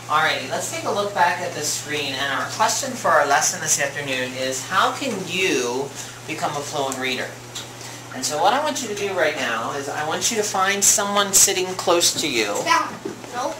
Alrighty, let's take a look back at the screen, and our question for our lesson this afternoon is, how can you become a fluent reader? And so what I want you to do right now is I want you to find someone sitting close to you. Nope.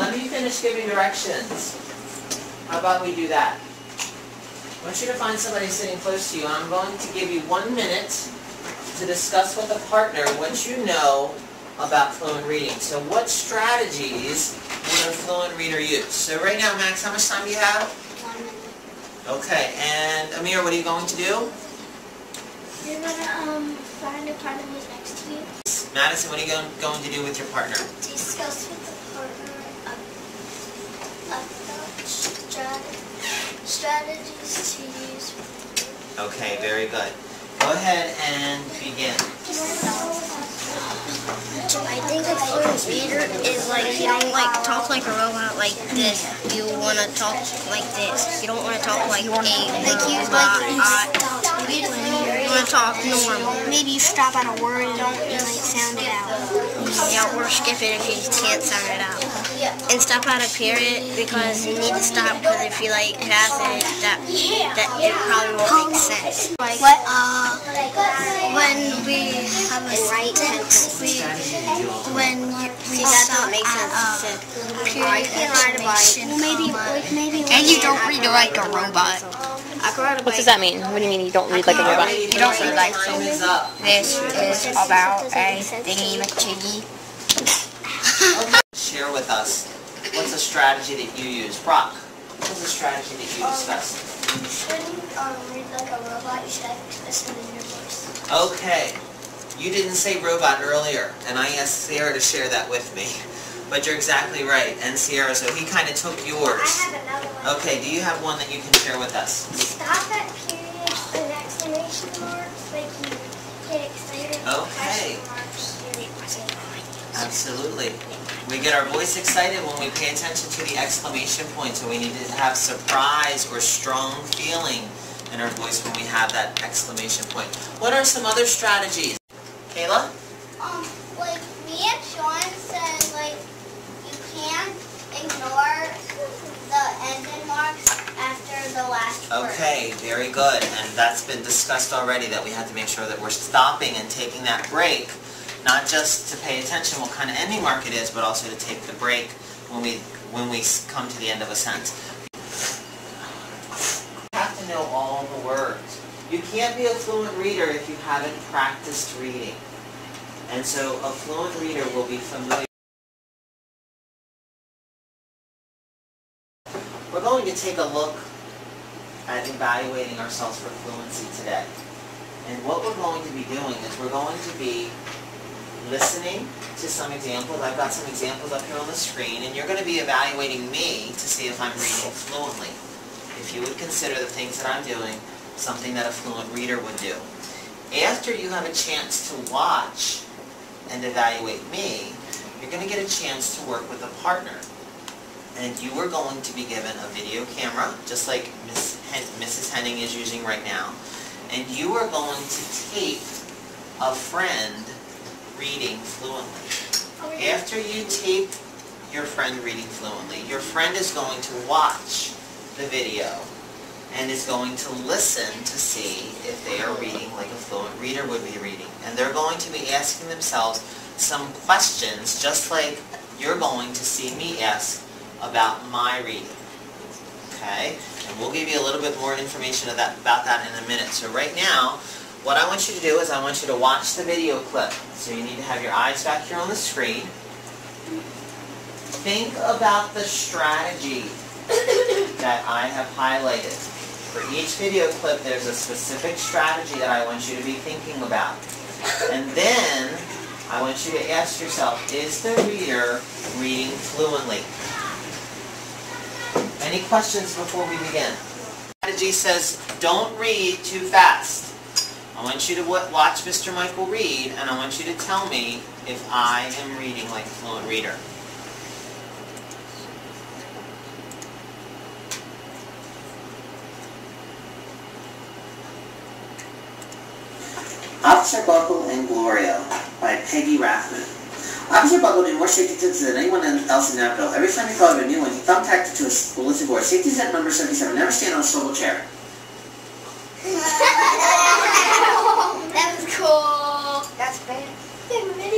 Let me finish giving directions. How about we do that? I want you to find somebody sitting close to you. I'm going to give you 1 minute to discuss with a partner what you know about fluent reading. So what strategies would a fluent reader use? So right now, Max, how much time do you have? 1 minute. Okay, and Amir, what are you going to do? You're going to find a partner who's next to you. Madison, what are you going to do with your partner? Discuss with the partner about strategies to use. Okay, very good. Go ahead and begin. I think a fluent reader is like, you don't like talk like a robot like this. You want to talk like this. You don't want to talk like a robot. You want to talk normal. Maybe you stop at a word and don't really sound it out. Yeah, or skip it if you can't sound it out. And stop at a period, because you need to stop, because if you like pass it, that it probably won't make sense. Like, when we have a sentence, when we stop at a period, and you don't read like a robot. What does that mean? What do you mean you don't read like a robot? You don't read like this is about a thingy majiggy. Share with us, what's a strategy that you use? Brock, what's a strategy that you discussed? You shouldn't read like a robot, you should listen in your voice. Okay, you didn't say robot earlier, and I asked Sierra to share that with me. But you're exactly right, and Sierra, so he kind of took yours. I have another one. Okay, do you have one that you can share with us? Stop at periods and exclamation marks, like you get excited. Okay. Question marks. Absolutely. We get our voice excited when we pay attention to the exclamation point, so we need to have surprise or strong feeling in our voice when we have that exclamation point. What are some other strategies? Kayla? Like me and Sean said, like, you can't ignore the ending marks after the last word. Okay, very good. And that's been discussed already, that we have to make sure that we're stopping and taking that break, not just to pay attention what kind of ending mark it is, but also to take the break when we come to the end of a sentence. You have to know all the words. You can't be a fluent reader if you haven't practiced reading. And so a fluent reader will be familiar. We're going to take a look at evaluating ourselves for fluency today. And what we're going to be doing is we're going to be listening to some examples. I've got some examples up here on the screen, and you're going to be evaluating me to see if I'm reading fluently. If you would consider the things that I'm doing something that a fluent reader would do. After you have a chance to watch and evaluate me, you're going to get a chance to work with a partner. And you are going to be given a video camera, just like Mrs. Henning is using right now. And you are going to tape a friend reading fluently. After you tape your friend reading fluently, your friend is going to watch the video and is going to listen to see if they are reading like a fluent reader would be reading. And they're going to be asking themselves some questions, just like you're going to see me ask about my reading. Okay? And we'll give you a little bit more information about that in a minute. So right now, what I want you to do is I want you to watch the video clip. So you need to have your eyes back here on the screen. Think about the strategy that I have highlighted. For each video clip, there's a specific strategy that I want you to be thinking about. And then, I want you to ask yourself, is the reader reading fluently? Any questions before we begin? Strategy says, don't read too fast. I want you to watch Mr. Michael read, and I want you to tell me if I am reading like a fluent reader. Officer Buckle and Gloria by Peggy Rathman. Officer Buckle did more safety tips than anyone else in Nashville. Every time he thought of a new one, he thumbtacked it to his bulletin board. Safety tip number 77, never stand on a swivel chair. That was cool. That's bad.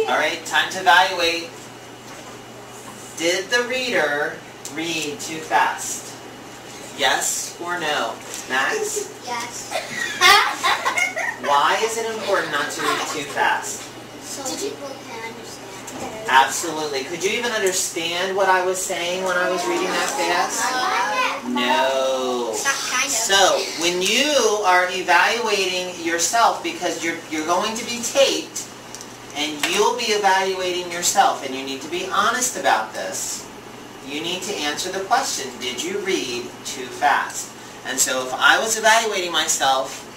Alright, time to evaluate. Did the reader read too fast? Yes or no? Max? Yes. Why is it important not to read too fast? So people can understand. Absolutely. Could you even understand what I was saying when I was reading that fast? No. Kind of. So, when you are evaluating yourself, because you're going to be taped, and you'll be evaluating yourself, and you need to be honest about this, you need to answer the question, did you read too fast? And so if I was evaluating myself,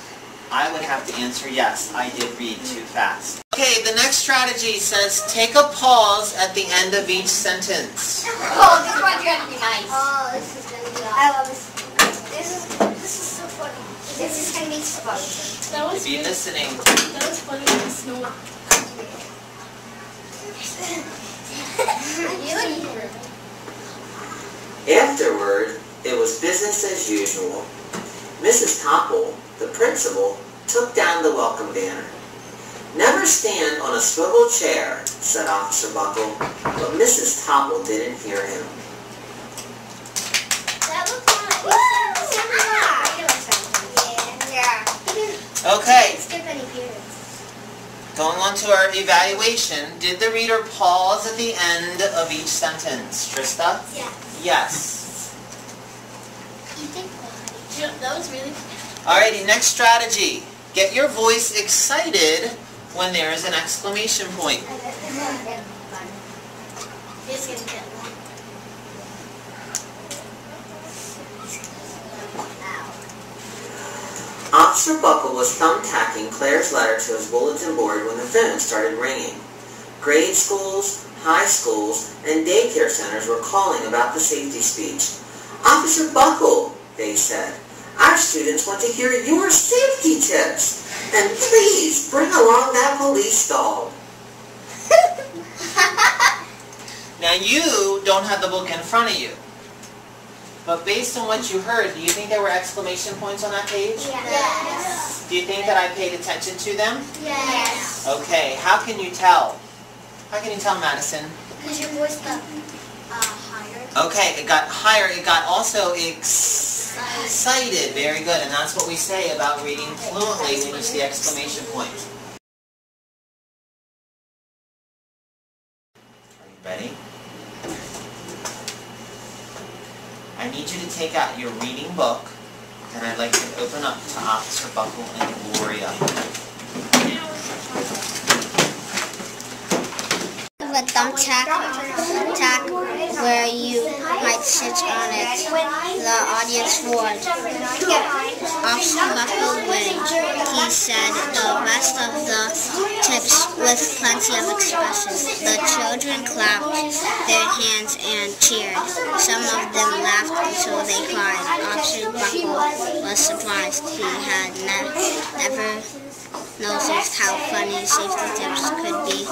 I would have to answer yes, I did read too fast. Okay, the next strategy says take a pause at the end of each sentence. Oh, this one's gonna be nice. Oh, this is gonna be awesome. I love this. This is so funny. This is gonna be so funny. Be listening. That was funny with the snow. Afterward, it was business as usual. Mrs. Topple, the principal, took down the welcome banner. Never stand on a swivel chair, said Officer Buckle, but Mrs. Topple didn't hear him. That looks nice. Okay, Skip any periods. going on to our evaluation, did the reader pause at the end of each sentence? Trista? Yeah. Yes. You think That was really Alrighty, next strategy. Get your voice excited when there is an exclamation point. It's gonna get long. Officer Buckle was thumbtacking Claire's letter to his bulletin board when the phone started ringing. Grade schools, high schools, and daycare centers were calling about the safety speech. Officer Buckle, they said, our students want to hear your safety tips. And please bring along that police dog. Now you don't have the book in front of you. But based on what you heard, do you think there were exclamation points on that page? Yes. Do you think that I paid attention to them? Yes. Okay, how can you tell? How can you tell, Madison? Because your voice got higher. Okay, it got higher. It got also excited. Very good. And that's what we say about reading fluently when you see exclamation points. Are you ready? I need you to take out your reading book, and I'd like you to open up to Officer Buckle and Gloria. A thumbtack where you might sit on it. The audience roared. Officer Buckle winked. He said the rest of the tips with plenty of expressions. The children clapped their hands and cheered. Some of them laughed until they cried. Officer Buckle was surprised. He had never noticed how funny safety tips could be.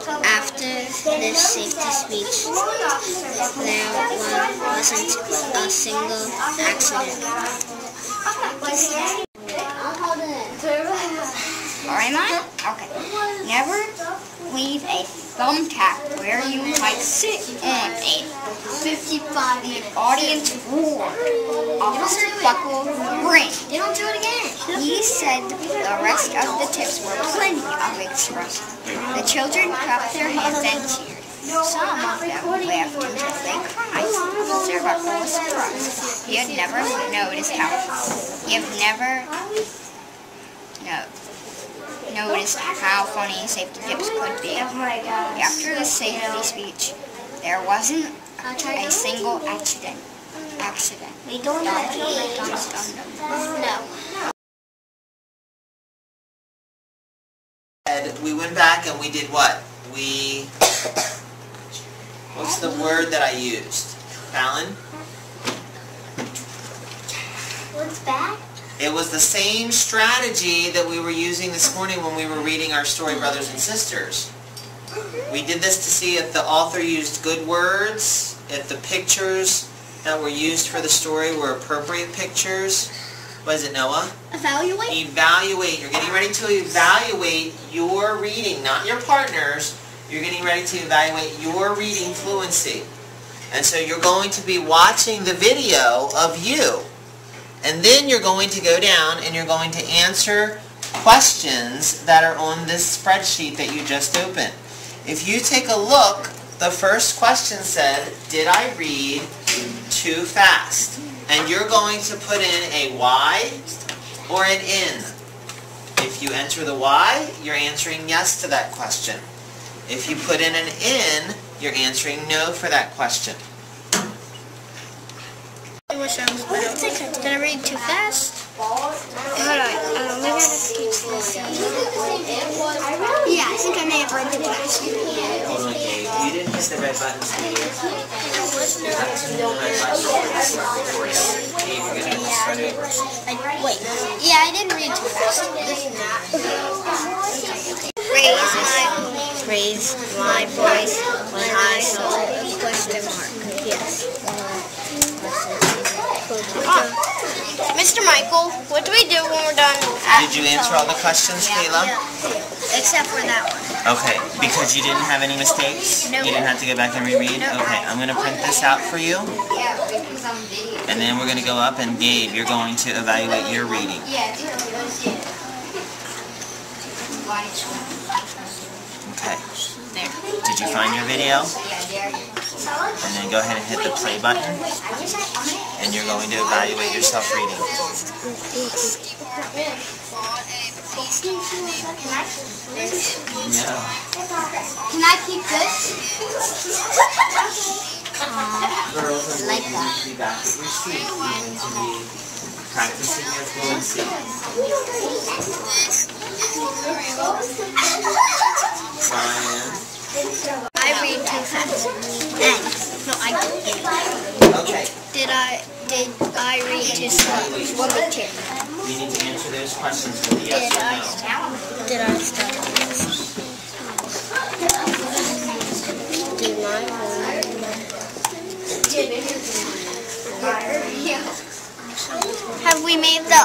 After this safety speech, there wasn't a single accident. Alright, Mom? Okay. Never leave a thumbtack where you might sit on a 55. The audience roared. Officer Buckle grinned. They don't do it again. He said the rest of the tips were plenty of expression. The children clapped their hands and cheered. Some of them laughed until they cried. Officer Buckle was surprised. He had never noticed how funny safety tips could be. After the safety speech, there wasn't a single accident. We don't have to. No. We went back and we did what? What's the word that I used? Fallon? What's back? It was the same strategy that we were using this morning when we were reading our story, Brothers and Sisters. We did this to see if the author used good words, if the pictures that were used for the story were appropriate pictures. What is it, Noah? Evaluate? Evaluate. You're getting ready to evaluate your reading, not your partner's. You're getting ready to evaluate your reading fluency. And so you're going to be watching the video of you. And then you're going to go down and you're going to answer questions that are on this spreadsheet that you just opened. If you take a look, the first question said, did I read too fast? And you're going to put in a Y or an N. If you enter the Y, you're answering yes to that question. If you put in an N, you're answering no for that question. I wish I was better. Did I read too fast? Hold on. Maybe I just keep this. Yeah, I think I may have read too fast. Hold on, Gabe. You didn't hit the red buttons, did you? You have to hit the red buttons. Gabe, you're going to start over. Wait. Yeah, I didn't read too fast. Raise my voice when I saw a question mark. Yes. Mr. Michael, what do we do when we're done? Did you answer all the questions, Kayla? Except for that one. Okay, because you didn't have any mistakes? Nope. You didn't have to go back and reread? Nope. Okay, I'm going to print this out for you. And then we're going to go up and Gabe, you're going to evaluate your reading. Okay. There. Did you find your video? And then go ahead and hit the play button. And you're going to evaluate your self-reading. No. Can I keep this? Girls and boys, you need to be back at your seat. You need to be practicing your fluency. Ryan. I read too fast. No, I didn't. Okay. Did I read too slow? What would you? You need to answer those questions with a yes or no. Did I start? Did my Have we made the